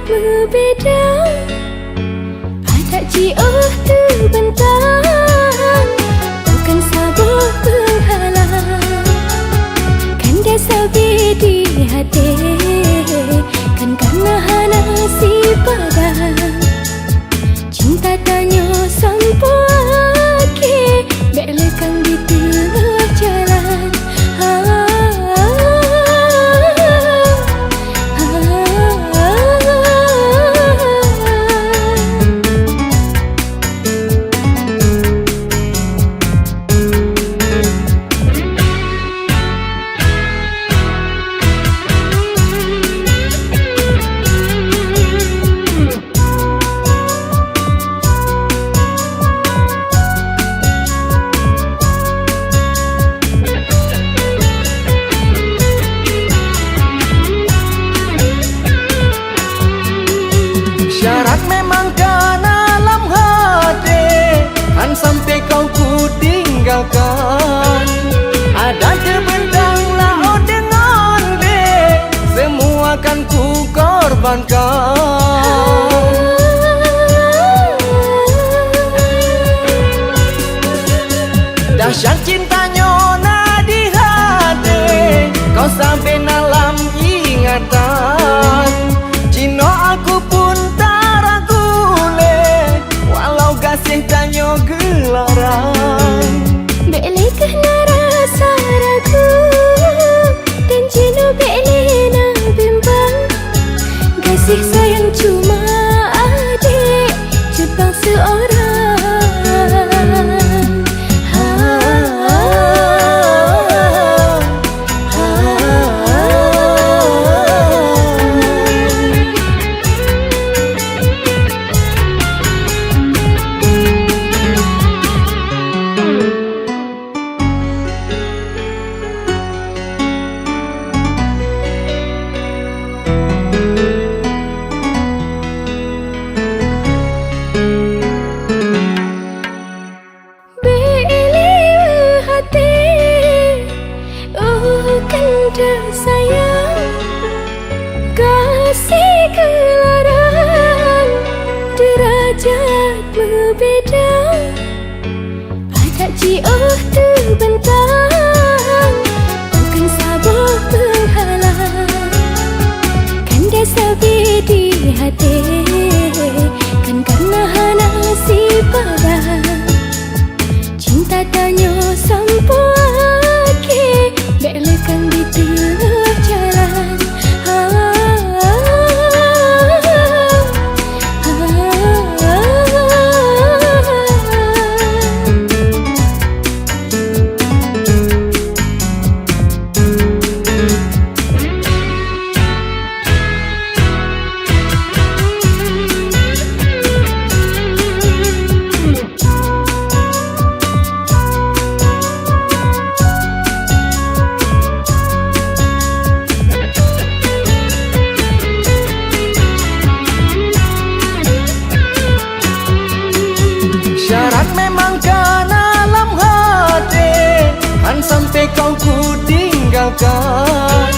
Berbeda adat jiwa terbentang, bukan sabuk penghalang. Kan dasar di hati, kan karena nasi padang. Cinta tanya sampai ke belakang di tengah jalan. Syarat memang kan alam hati, kan sampai kau ku tinggalkan. Ada terbentang laut dengan be, semua kan ku korbankan. Dahsyat cintanya na di hati, kau sampai dalam ingatan. Cino aku pun kasih tanya gelaran. Belikah rasa ragu dan cino beli nak bimbang. Kasih sayang cuma adik Jepang seorang. Sayang, kasih gelaran, derajat berbeda, adat jiwa terbentang, bukan sabuk penghalang. Kan dasar di hati, kan karena nasi padang. Cinta tanya sampai ke belakang di tengah jalan. Syarat memang kan alam hati, kan sampai kau ku tinggalkan.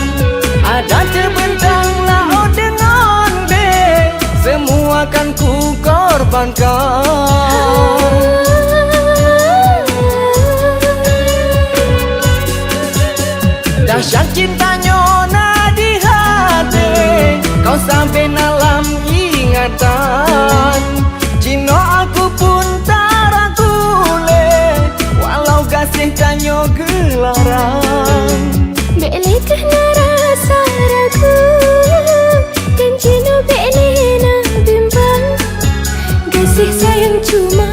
Ada terbentang laut dengan be, semua kan ku korbankan. Dahsyat cintanya na di hati, kau sampai dalam ingatan. Cino aku pun kasih tanya gelaran. Belikah rasa ragu dan cino beli nak bimbang. Kasih sayang cuma